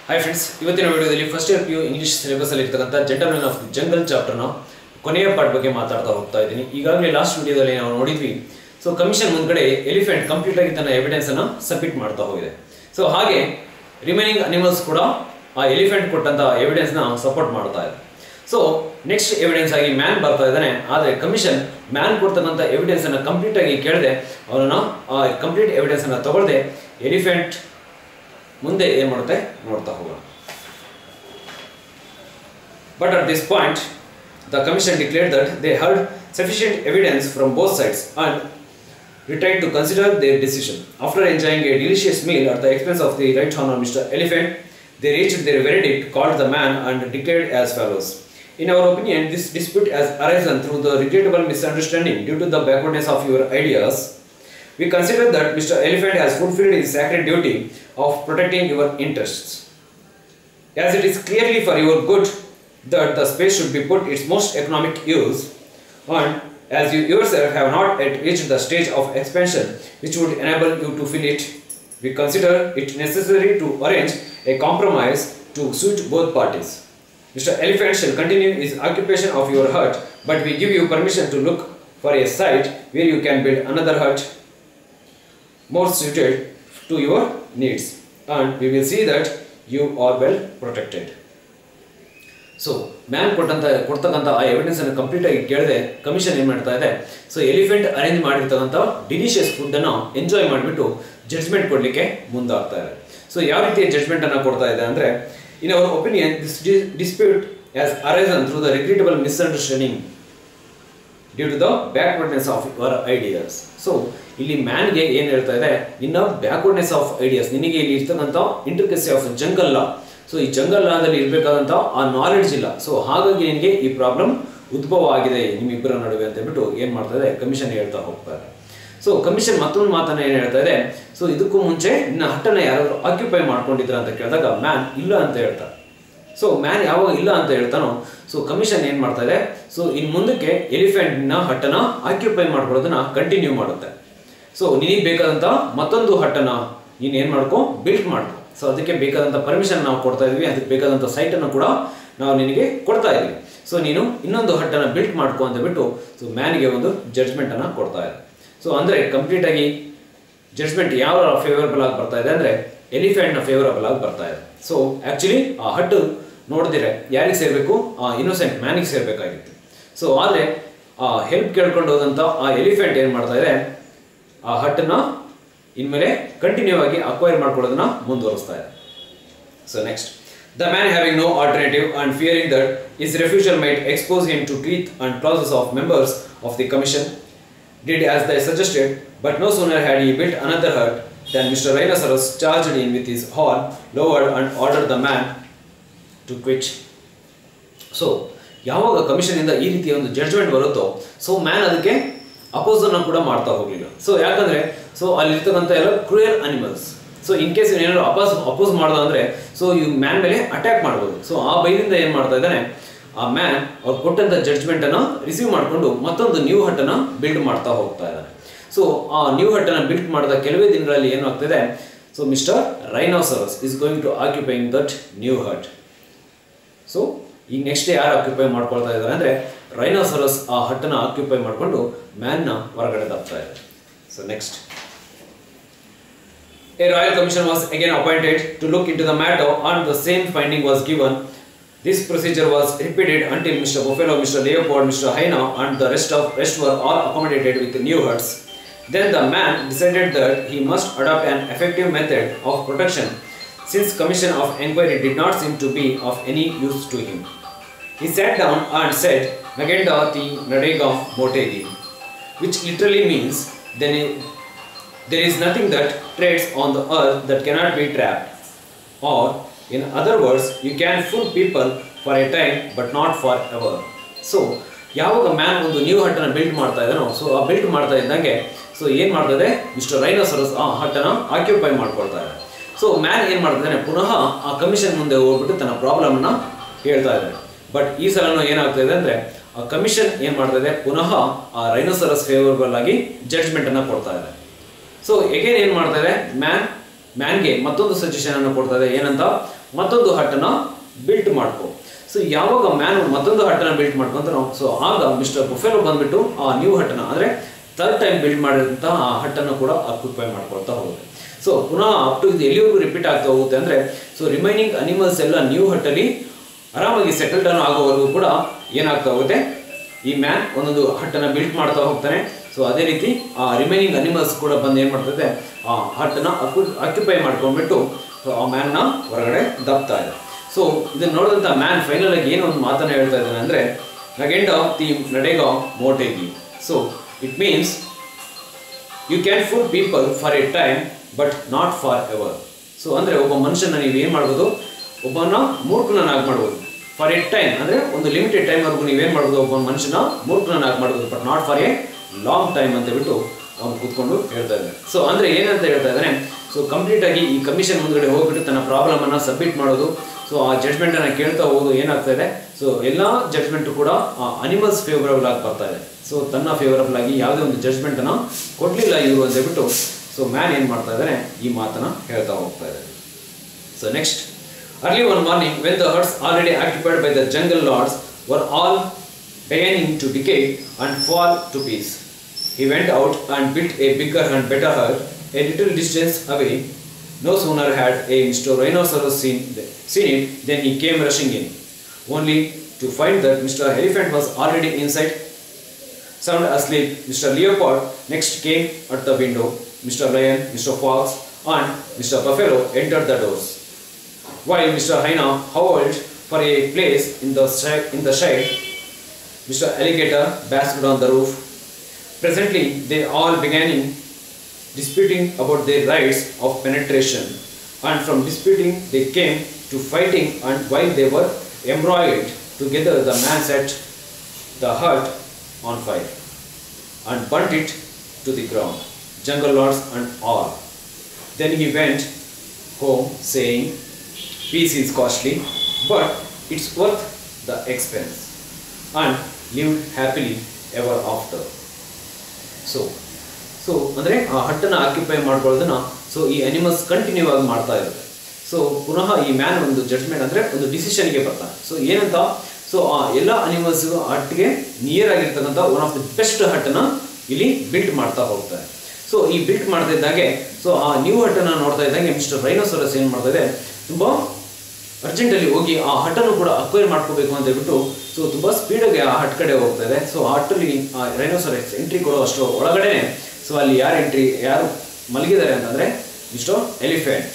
Hi friends, ಇವತ್ತಿನ ವಿಡಿಯೋದಲ್ಲಿ first year PU English syllabus ಅಲ್ಲಿ ಇರತಕ್ಕಂತ gentleman of the jungle chapter ನ ಕೊನೆಯ ಪಾರ್ಟ್ ಬಗ್ಗೆ ಮಾತಾಡ್ತಾ ಹೋಗ್ತಾ ಇದ್ದೀನಿ. ಈಗಾಗಲೇ ಲಾಸ್ಟ್ ವಿಡಿಯೋದಲ್ಲಿ ನಾವು ನೋಡಿದ್ವಿ. ಸೊ ಕಮಿಷನ್ ಮುಂದ್ಗಡೆ ಎಲಿಫೆಂಟ್ ಕಂಪ್ಲೀಟ್ ಆಗಿ ತನ್ನ ಎವಿಡೆನ್ಸ್ ಅನ್ನು ಸಬ್ಮಿಟ್ ಮಾಡ್ತಾ ಹೋಗಿದೆ. ಸೊ ಹಾಗೆ ರಿಮೈನಿಂಗ್ ಅನಿಮಲ್ಸ್ ಕೂಡ ಆ ಎಲಿಫೆಂಟ್ ಕೊಟ್ಟಂತ ಎವಿಡೆನ್ಸ್ ನ ಸಪೋರ್ಟ್ ಮಾಡ್ತಾ ಇದೆ. ಸೊ ನೆಕ್ಸ್ಟ್ ಎವಿಡೆನ್ಸ್ ಆಗಿ ಮ್ಯಾನ್ ಬರ್ತಾ ಇದ್ದಾನೆ. ಆದರೆ ಕಮಿಷನ್ ಮ್ಯಾನ್ ಕೊಡ್ತಕ್ಕಂಥ ಎವಿಡೆನ್ಸ್ ಅನ್ನು ಕಂಪ್ಲೀಟ್ ಆಗಿ ಕೇಳದೆ ಅವರನ್ನ ಆ ಕಂಪ್ಲೀಟ್ ಎವಿಡೆನ್ಸ್ ಅನ್ನು ತಗೊಳ್ಳದೆ ಎಲಿಫೆಂಟ್ ಮುಂದೆ ಏನು ಮಾಡುತ್ತೆ ನೋಡ್ತಾ ಹೋಗೋಣ. But at this point, the commission declared that they heard sufficient evidence from both sides and retired to consider their decision. After enjoying a delicious meal at the expense of the right honor Mr. Elephant, they reached their verdict, called the man, and declared as follows. In our opinion, this dispute has arisen through the regrettable misunderstanding due to the backwardness of your ideas. We consider that Mr. Elephant has fulfilled his sacred duty of protecting your interests. As it is clearly for your good that the space should be put its most economic use, and as you yourself have not yet reached the stage of expansion which would enable you to fill it, we consider it necessary to arrange a compromise to suit both parties. Mr. Elephant shall continue his occupation of your hut, but we give you permission to look for a site where you can build another hut more suited to your needs, and we will see that you are well protected. So man ಕೊಡ್ತಕ್ಕಂಥ ಆ evidence ಅನ್ನು complete ಆಗಿ ಕೇಳದೆ commission ಏನು ಮಾಡ್ತಾ ಇದೆ, so elephant arrange ಮಾಡಿರ್ತಕ್ಕಂಥ delicious food ಅನ್ನು ಎಂಜಾಯ್ ಮಾಡಿಬಿಟ್ಟು ಜಡ್ಜ್ಮೆಂಟ್ ಕೊಡಲಿಕ್ಕೆ ಮುಂದಾಗ್ತಾ ಇದೆ. ಸೊ ಯಾವ ರೀತಿಯ ಜಡ್ಜ್ಮೆಂಟ್ ಅನ್ನು ಕೊಡ್ತಾ ಇದೆ ಅಂದರೆ, in our opinion this dispute has arisen through the regrettable misunderstanding due to the backwardness of your ideas. So ಇಲ್ಲಿ ಮ್ಯಾನ್ಗೆ ಏನು ಹೇಳ್ತಾ ಇದೆ, ನಿನ್ನ ಬ್ಯಾಕ್ವರ್ಡ್ನೆಸ್ ಆಫ್ ಐಡಿಯಾಸ್, ನಿನಗೆ ಇಲ್ಲಿ ಇರ್ತಕ್ಕಂಥ ಇಂಟ್ರಿಕಸಿ ಆಫ್ ಜಂಗಲ್ ಲಾ, ಸೊ ಈ ಜಂಗಲ್ ಲಾದಲ್ಲಿ ಇರಬೇಕಾದಂಥ ಆ ನಾಲೆಡ್ಜ್ ಇಲ್ಲ. ಸೊ ಹಾಗಾಗಿ ನಿನಗೆ ಈ ಪ್ರಾಬ್ಲಮ್ ಉದ್ಭವ ಆಗಿದೆ ನಿಮ್ಮಿಬ್ಬರ ನಡುವೆ ಅಂತ ಹೇಳ್ಬಿಟ್ಟು ಏನು ಮಾಡ್ತಾ ಇದೆ ಕಮಿಷನ್ ಹೇಳ್ತಾ ಹೋಗ್ತಾರೆ. ಸೊ ಕಮಿಷನ್ ಮತ್ತೊಂದು ಮಾತನ್ನ ಏನು ಹೇಳ್ತಾ ಇದೆ, ಸೊ ಇದಕ್ಕೂ ಮುಂಚೆ ನಿನ್ನ ಹಟ್ಟನ್ನು ಯಾರಾದರೂ ಆಕ್ಯುಪೈ ಮಾಡ್ಕೊಂಡಿದ್ರ ಅಂತ ಕೇಳಿದಾಗ ಮ್ಯಾನ್ ಇಲ್ಲ ಅಂತ ಹೇಳ್ತಾರೆ. ಸೊ ಮ್ಯಾನ್ ಯಾವಾಗ ಇಲ್ಲ ಅಂತ ಹೇಳ್ತಾನೋ, ಸೊ ಕಮಿಷನ್ ಏನು ಮಾಡ್ತಾ ಇದೆ, ಸೊ ಇನ್ನು ಮುಂದಕ್ಕೆ ಎಲಿಫೆಂಟ್ನ ಹಟ್ಟನ್ನು ಆಕ್ಯುಪೈ ಮಾಡ್ಕೊಳ್ಳೋದನ್ನ ಕಂಟಿನ್ಯೂ ಮಾಡುತ್ತೆ. ಸೊ ನಿನಗೆ ಬೇಕಾದಂಥ ಮತ್ತೊಂದು ಹಟ್ಟನ್ನು ನೀನು ಏನು ಮಾಡ್ಕೊ, ಬಿಲ್ಟ್ ಮಾಡ್ಕೊ. ಸೊ ಅದಕ್ಕೆ ಬೇಕಾದಂಥ ಪರ್ಮಿಷನ್ ನಾವು ಕೊಡ್ತಾ ಇದ್ವಿ, ಅದಕ್ಕೆ ಬೇಕಾದಂಥ ಸೈಟನ್ನು ಕೂಡ ನಾವು ನಿನಗೆ ಕೊಡ್ತಾ ಇದ್ವಿ. ಸೊ ನೀನು ಇನ್ನೊಂದು ಹಟ್ಟನ್ನು ಬಿಲ್ಟ್ ಮಾಡ್ಕೊ ಅಂತ ಬಿಟ್ಟು ಸೊ ಮ್ಯಾನ್ಗೆ ಒಂದು ಜಡ್ಜ್ಮೆಂಟನ್ನು ಕೊಡ್ತಾ ಇದೆ. ಸೊ ಅಂದರೆ ಕಂಪ್ಲೀಟಾಗಿ ಜಡ್ಜ್ಮೆಂಟ್ ಯಾವ ಫೇವರಬಲ್ ಆಗಿ ಬರ್ತಾ ಇದೆ ಅಂದರೆ ಎಲಿಫೆಂಟ್ನ ಫೇವರಬಲ್ ಆಗಿ ಬರ್ತಾ ಇದೆ. ಸೊ ಆ್ಯಕ್ಚುಲಿ ಆ ಹಟ್ಟು ನೋಡಿದ್ರೆ ಯಾರಿಗೆ ಸೇರಬೇಕು, ಆ ಇನ್ನೋಸೆಂಟ್ ಮ್ಯಾನಿಗೆ ಸೇರಬೇಕಾಗಿತ್ತು. ಸೊ ಆದರೆ ಆ ಹೆಲ್ಪ್ ಕೇಳ್ಕೊಂಡು ಹೋದಂಥ ಆ ಎಲಿಫೆಂಟ್ ಏನು ಮಾಡ್ತಾ ಇದೆ, ಆ ಹಟ್ಟನ್ನು ಇನ್ಮೇಲೆ ಕಂಟಿನ್ಯೂ ಆಗಿ ಅಕ್ವೈರ್ ಮಾಡ್ಕೊಳ್ಳೋದನ್ನ ಮುಂದುವರಿಸ್ತಾ ಇದೆ. So next, the man having no alternative and fearing that his refusal might expose him to teeth and classes of members of the commission did as they suggested, but no sooner had he built another hut than Mr. Rhinoceros charged in with his horn lowered and ordered the man to quit. So ಯಾವಾಗ commission ಇಂದ ಈ ರೀತಿಯ ಒಂದು judgment ಬರುತ್ತೋ, so man ಅದಕ್ಕೆ oppose ಅನ್ನು ಕೂಡ ಮಾಡ್ತಾ ಹೋಗಲಿಲ್ಲ. ಸೊ ಯಾಕಂದ್ರೆ ಸೊ ಅಲ್ಲಿರ್ತಕ್ಕಂಥ ಎಲ್ಲ cruel animals, so in case ಏನಾದ್ರು ಅಪೋಸ್ ಮಾಡ್ದ ಅಂದ್ರೆ ಸೊ ಇವ್ ಮ್ಯಾನ್ ಮೇಲೆ ಅಟ್ಯಾಕ್ ಮಾಡ್ಬೋದು. ಸೊ ಆ ಭಯದಿಂದ ಏನ್ ಮಾಡ್ತಾ ಇದ್ದಾನೆ, ಆ ಮ್ಯಾನ್ ಅವ್ರು ಕೊಟ್ಟಂತ ಜಡ್ಜ್ಮೆಂಟ್ ಅನ್ನು ರಿಸೀವ್ ಮಾಡಿಕೊಂಡು ಮತ್ತೊಂದು ನ್ಯೂ ಹಟ್ ಅನ್ನು ಬಿಲ್ಡ್ ಮಾಡ್ತಾ ಹೋಗ್ತಾ ಇದ್ದಾನೆ. ಸೊ ಆ ನ್ಯೂ ಹಟ್ ಅನ್ನು ಬಿಲ್ಡ್ ಮಾಡಿದ ಕೆಲವೇ ದಿನಗಳಲ್ಲಿ ಏನಾಗ್ತಿದೆ, so mister rhinoceros is going to occupying that new hut. So ಈಗ ನೆಕ್ಸ್ಟ್ ಯಾರು ಆಕ್ಯುಪೈ ಮಾಡ್ಕೊಳ್ತಾ ಇದ್ದಾರೆ ಅಂದರೆ ರೈನೋಸರಸ್ ಆ ಹಟ್ಟನ್ನು ಆಕ್ಯುಪೈ ಮಾಡಿಕೊಂಡು ಮ್ಯಾನ್ನ ಹೊರಗಡೆ ತಪ್ತಾ ಇದೆ. So next, a royal commission was again appointed to look into the matter and the same finding was given. This procedure was repeated until Mr. Buffalo, Mr. Leopold, Mr. Hyena and the rest were all accommodated with the new huts. Then the man decided that he must adopt an effective method of protection since commission of inquiry did not seem to be of any use to him. He sat down and said, Magenda ti nadega motegi, which literally means there is nothing that treads on the earth that cannot be trapped. Or, in other words, you can fool people for a time but not forever. So, ಯಾವಾಗ man ಒಂದು new ಹಟ್ಟನ್ನು build ಮಾಡ್ತಾ ಇದ್ದಾನೋ, so ಆ build ಮಾಡ್ತಾ ಇದ್ದಂಗೆ so ಏನು ಮಾಡ್ತದೆ, mister rhinoceros ಆ ಹಟ್ಟನ್ನು occupy ಮಾಡ್ಕೊಳ್ತಾ ಇದೆ. ಸೊ ಮ್ಯಾನ್ ಏನು ಮಾಡ್ತಿದ್ದಾನೆ, ಪುನಃ ಆ ಕಮಿಷನ್ ಮುಂದೆ ಹೋಗ್ಬಿಟ್ಟು ತನ್ನ ಪ್ರಾಬ್ಲಮ್ನ ಹೇಳ್ತಾ ಇದ್ದಾನೆ. ಬಟ್ ಈ ಸಲನೂ ಏನಾಗ್ತಾ ಇದೆ ಅಂದರೆ ಆ ಕಮಿಷನ್ ಏನು ಮಾಡ್ತಾ ಇದೆ, ಪುನಃ ಆ ರೈನೋಸರಸ್ ಫೇವರಬಲ್ ಆಗಿ ಜಡ್ಜ್ಮೆಂಟನ್ನು ಕೊಡ್ತಾ ಇದೆ. ಸೊ ಎಗೇನ್ ಏನು ಮಾಡ್ತಾ ಇದೆ, ಮ್ಯಾನ್ಗೆ ಮತ್ತೊಂದು ಸಜೆಷನ್ ಅನ್ನು ಕೊಡ್ತಾ ಇದೆ. ಏನಂತ, ಮತ್ತೊಂದು ಹಟ್ಟನ್ನು ಬಿಲ್ಟ್ ಮಾಡ್ಕೊ. ಸೊ ಯಾವಾಗ ಮ್ಯಾನ್ ಮತ್ತೊಂದು ಹಟ್ಟನ್ನು ಬಿಲ್ಟ್ ಮಾಡ್ಕೊಂತಾರೋ ಸೊ ಆಗ ಮಿಸ್ಟರ್ ಬಫೆಲೋ ಬಂದ್ಬಿಟ್ಟು ಆ ನ್ಯೂ ಹಟ್ಟನ್ನು ಅಂದರೆ ಥರ್ಡ್ ಟೈಮ್ ಬಿಲ್ಡ್ ಮಾಡಿದಂತಹ ಆ ಹಟ್ಟನ್ನು ಕೂಡ ಆಕ್ಯುಪೈ ಮಾಡ್ಕೊಳ್ತಾ ಹೋಗುತ್ತೆ. ಸೊ ಪುನಃ ಅಪ್ ಟು ಇದು ಎಲ್ಲಿವರೆಗೂ ರಿಪೀಟ್ ಆಗ್ತಾ ಹೋಗುತ್ತೆ ಅಂದರೆ ಸೊ ರಿಮೈನಿಂಗ್ ಅನಿಮಲ್ಸ್ ಎಲ್ಲ ನ್ಯೂ ಹಟ್ಟಲ್ಲಿ ಆರಾಮಾಗಿ ಸೆಟಲ್ ಡೌನ್ ಆಗೋವರೆಗೂ ಕೂಡ ಏನಾಗ್ತಾ ಹೋಗುತ್ತೆ, ಈ ಮ್ಯಾನ್ ಒಂದೊಂದು ಹಟ್ಟನ್ನು ಬಿಲ್ಟ್ ಮಾಡ್ತಾ ಹೋಗ್ತಾನೆ. ಸೊ ಅದೇ ರೀತಿ ಆ ರಿಮೈನಿಂಗ್ ಅನಿಮಲ್ಸ್ ಕೂಡ ಬಂದು ಏನು ಮಾಡ್ತದೆ, ಆ ಹಟ್ಟನ್ನು ಆಕ್ಯುಪೈ ಮಾಡ್ಕೊಂಡ್ಬಿಟ್ಟು ಸೊ ಆ ಮ್ಯಾನ್ನ ಹೊರಗಡೆ ದಬ್ತಾ ಇದೆ. ಸೊ ಇದನ್ನು ನೋಡಿದಂಥ ಮ್ಯಾನ್ ಫೈನಲ್ ಆಗಿ ಏನು ಒಂದು ಮಾತನ್ನು ಹೇಳ್ತಾ ಇದ್ದಾನೆ ಅಂದರೆ ನಗೆಂಡ ತಿ ನಡೆಗ ಮೋಟೇಗಿ. So it means you can fool people for a time but not for ever. So ಅಂದರೆ ಒಬ್ಬ ಮನುಷ್ಯನ ನೀವು ಏನು ಮಾಡ್ಬೋದು, ಒಬ್ಬನ ಮೂರ್ಖನನ್ನಾಗಿ ಮಾಡ್ಬೋದು. ಫಾರ್ ಎ ಟೈಮ್ ಅಂದರೆ ಒಂದು ಲಿಮಿಟೆಡ್ ಟೈಮ್ವರೆಗೂ ನೀವೇನು ಮಾಡ್ಬೋದು, ಒಬ್ಬ ಮನುಷ್ಯನ ಮೂರ್ಖನನ್ನಾಗಿ ಮಾಡ್ಬೋದು, but not for A long time ಅಂತ ಬಿಟ್ಟು ಅವ್ನು ಕೂತ್ಕೊಂಡು ಹೇಳ್ತಾ ಇದ್ದಾನೆ. ಸೊ ಅಂದರೆ ಏನಂತ ಹೇಳ್ತಾ ಇದ್ದಾನೆ, ಸೊ ಕಂಪ್ಲೀಟಾಗಿ ಈ ಕಮಿಷನ್ ಮುಂದ್ಗಡೆ ಹೋಗ್ಬಿಟ್ಟು ತನ್ನ ಪ್ರಾಬ್ಲಮನ್ನು ಸಬ್ಮಿಟ್ ಮಾಡೋದು. ಸೊ ಆ ಜಡ್ಜ್ಮೆಂಟನ್ನು ಕೇಳ್ತಾ ಹೋಗೋದು ಏನಾಗ್ತಾ ಇದೆ, ಸೊ ಎಲ್ಲ ಜಡ್ಜ್ಮೆಂಟು ಕೂಡ ಆ ಅನಿಮಲ್ಸ್ ಫೇವರಬಲ್ ಆಗಿ ಬರ್ತಾ ಇದೆ. ಸೊ ತನ್ನ ಫೇವರಬಲ್ ಆಗಿ ಯಾವುದೇ ಒಂದು ಜಡ್ಜ್ಮೆಂಟನ್ನು ಕೊಡಲಿಲ್ಲ ಇವರು ಅಂತ ಹೇಳ್ಬಿಟ್ಟು ಸೊ ಮ್ಯಾನ್ ಏನು ಮಾಡ್ತಾ ಇದ್ದಾನೆ, ಈ ಮಾತನ್ನು ಹೇಳ್ತಾ ಹೋಗ್ತಾ ಇದ್ದಾನೆ. So next, early one morning when the herds already occupied by the jungle lords were all beginning to decay and fall to pieces, he went out and built a bigger and better herd a little distance away. No sooner had a Mr. Rhinoceros seen it than he came rushing in, only to find that Mr. Elephant was already inside, sound asleep. Mr. Leopard next came at the window. Mr. Lion, Mr. Fox and Mr. Buffalo entered the doors, while Mr. Hyena howled for a place in the shade. Mr. Alligator basked on the roof. Presently, they all began disputing about their rights of penetration, and from disputing they came to fighting, and while they were embroiled together, the man set the hut on fire and burnt it to the ground, jungle lords and all. Then he went home saying, peace is costly, but it's worth the expense, and lived happily ever after. So ಅಂದರೆ ಆ ಹಟ್ಟನ್ನು occupy ಮಾಡ್ಕೊಳ್ಳೋದನ್ನ so ಈ animals continue ಆಗಿ ಮಾಡ್ತಾ ಇರುತ್ತೆ. So ಪುನಃ ಈ man ಒಂದು judgment ಅಂದರೆ ಒಂದು ಡಿಸಿಷನ್ಗೆ ಬರ್ತಾನೆ. ಸೊ ಏನಂತ, ಸೊ ಆ ಎಲ್ಲ ಅನಿಮಲ್ಸ್ಗೂ ಹಟ್ಗೆ ನಿಯರ್ ಆಗಿರ್ತಕ್ಕಂಥ ಒನ್ ಆಫ್ ದಿ ಬೆಸ್ಟ್ ಹಟ್ಟನ್ನು ಇಲ್ಲಿ ಬಿಲ್ಟ್ ಮಾಡ್ತಾ ಹೋಗ್ತಾರೆ. ಸೊ ಈ ಬಿಲ್ಟ್ ಮಾಡ್ತಾ ಇದ್ದಾಗೆ ಸೊ ಆ ನ್ಯೂ ಹಟ್ಟನ್ನು ನೋಡ್ತಾ ಇದ್ದಂಗೆ ಮಿಸ್ಟರ್ ರೈನೋಸರಸ್ ಏನು ಮಾಡ್ತಾ ಇದೆ, ತುಂಬ ಅರ್ಜೆಂಟಲ್ಲಿ ಹೋಗಿ ಆ ಹಟ್ಟನ್ನು ಕೂಡ ಅಕ್ವೈರ್ ಮಾಡ್ಕೋಬೇಕು ಅಂತ ಹೇಳ್ಬಿಟ್ಟು ಸೊ ತುಂಬ ಸ್ಪೀಡಾಗಿ ಆ ಹಟ್ ಕಡೆ ಹೋಗ್ತಾ ಇದೆ. ಸೊ ಆ ಹಟ್ಟಲ್ಲಿ ಆ ರೈನೋಸರಸ್ ಎಂಟ್ರಿ ಕೊಡೋ ಅಷ್ಟು ಒಳಗಡೆ ಸೊ ಅಲ್ಲಿ ಯಾರು ಮಲಗಿದ್ದಾರೆ ಅಂತಂದರೆ mister elephant.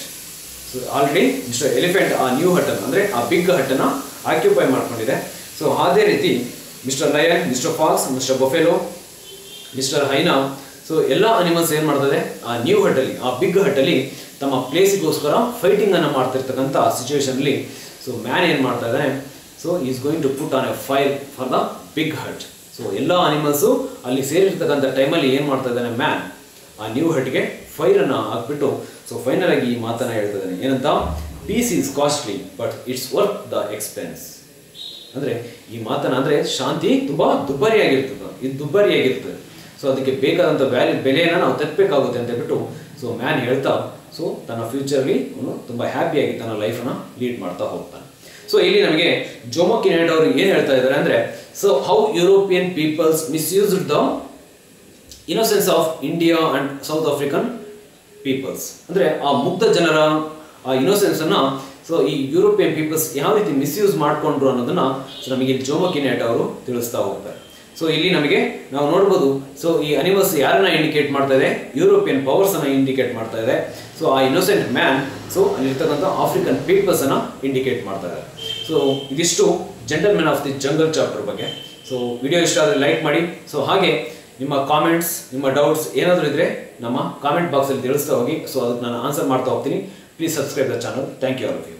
So already mister elephant ಆ ನ್ಯೂ ಹಟ್ಟನ್ನು ಅಂದರೆ ಆ ಬಿಗ್ ಹಟ್ಟನ್ನು ಆಕ್ಯುಪೈ ಮಾಡ್ಕೊಂಡಿದೆ. ಸೊ ಅದೇ ರೀತಿ mister lion, mister fox, mister buffalo, mister hyena, so ಎಲ್ಲ ಅನಿಮಲ್ಸ್ ಏನು ಮಾಡ್ತದೆ, ಆ ನ್ಯೂ ಹಟ್ಟಲ್ಲಿ ಆ ಬಿಗ್ ಹಟ್ಟಲ್ಲಿ ತಮ್ಮ ಪ್ಲೇಸಿಗೋಸ್ಕರ ಫೈಟಿಂಗನ್ನು ಮಾಡ್ತಿರ್ತಕ್ಕಂಥ ಸಿಚುವೇಶನಲ್ಲಿ ಸೊ ಮ್ಯಾನ್ ಏನು ಮಾಡ್ತಾ ಇದ್ದಾನೆ, so is going to put on a fire for the big hut. So ಎಲ್ಲ ಅನಿಮಲ್ಸು ಅಲ್ಲಿ ಸೇರಿರ್ತಕ್ಕಂಥ ಟೈಮಲ್ಲಿ ಏನು ಮಾಡ್ತಾ ಇದ್ದಾನೆ ಮ್ಯಾನ್, ಆ ನ್ಯೂ ಹಟ್ಗೆ ಫೈರನ್ನು ಹಾಕ್ಬಿಟ್ಟು ಸೊ ಫೈನಲ್ ಆಗಿ ಈ ಮಾತನ್ನು ಹೇಳ್ತಾ ಇದ್ದಾನೆ ಏನಂತ, peace is costly but it's worth the expense. ಅಂದರೆ ಈ ಮಾತನ್ನು ಅಂದರೆ ಶಾಂತಿ ತುಂಬ ದುಬ್ಬರಿಯಾಗಿರ್ತದೆ. ಸೊ ಅದಕ್ಕೆ ಬೇಕಾದಂಥ ಬೆಲೆಯನ್ನು ನಾವು ತೆತ್ತಬೇಕಾಗುತ್ತೆ ಅಂತ ಹೇಳ್ಬಿಟ್ಟು ಸೊ ಮ್ಯಾನ್ ಹೇಳ್ತಾ ಸೊ ತನ್ನ ಫ್ಯೂಚರ್ಲಿ ಅವನು ತುಂಬ ಹ್ಯಾಪಿಯಾಗಿ ತನ್ನ ಲೈಫನ್ನು ಲೀಡ್ ಮಾಡ್ತಾ ಹೋಗ್ತಾನೆ. ಸೊ ಇಲ್ಲಿ ನಮಗೆ ಜೋಮೋ ಕಿನೆಟ್ ಅವರು ಏನು ಹೇಳ್ತಾ ಇದ್ದಾರೆ ಅಂದರೆ, so how European peoples misused the innocence of India and South African peoples. ಅಂದರೆ ಆ ಮುಗ್ಧ ಜನರ ಆ ಇನ್ನೋಸೆನ್ಸನ್ನು ಸೊ ಈ ಯುರೋಪಿಯನ್ ಪೀಪಲ್ಸ್ ಯಾವ ರೀತಿ ಮಿಸ್ಯೂಸ್ ಮಾಡಿಕೊಂಡ್ರು ಅನ್ನೋದನ್ನು ಸೊ ನಮಗೆ ಜೋಮೋ ಕಿನೆಟ್ ಅವರು ತಿಳಿಸ್ತಾ ಹೋಗ್ತಾರೆ. ಸೊ ಇಲ್ಲಿ ನಮಗೆ ನಾವು ನೋಡ್ಬೋದು, ಸೊ ಈ ಅನಿಮಲ್ಸ್ ಯಾರನ್ನ ಇಂಡಿಕೇಟ್ ಮಾಡ್ತಾ ಇದೆ, ಯುರೋಪಿಯನ್ ಪವರ್ಸನ್ನು ಇಂಡಿಕೇಟ್ ಮಾಡ್ತಾ ಇದೆ. ಸೊ ಆ ಇನ್ನೋಸೆಂಟ್ ಮ್ಯಾನ್ ಸೊ ಅಲ್ಲಿರ್ತಕ್ಕಂಥ ಆಫ್ರಿಕನ್ ಪೀಪಲ್ಸನ್ನು ಇಂಡಿಕೇಟ್ ಮಾಡ್ತಾ ಇದ್ದಾರೆ. ಸೊ ಇದಿಷ್ಟು gentlemen of the jungle chapter ಬಗ್ಗೆ. ಸೊ ವಿಡಿಯೋ ಇಷ್ಟ ಆದರೆ ಲೈಕ್ ಮಾಡಿ. ಸೊ ಹಾಗೆ ನಿಮ್ಮ ಕಾಮೆಂಟ್ಸ್, ನಿಮ್ಮ ಡೌಟ್ಸ್ ಏನಾದರೂ ಇದ್ದರೆ ನಮ್ಮ ಕಾಮೆಂಟ್ ಬಾಕ್ಸಲ್ಲಿ ತಿಳಿಸ್ತಾ ಹೋಗಿ. ಸೊ ಅದಕ್ಕೆ ನಾನು ಆನ್ಸರ್ ಮಾಡ್ತಾ ಹೋಗ್ತೀನಿ. Please subscribe the channel. Thank you all of you.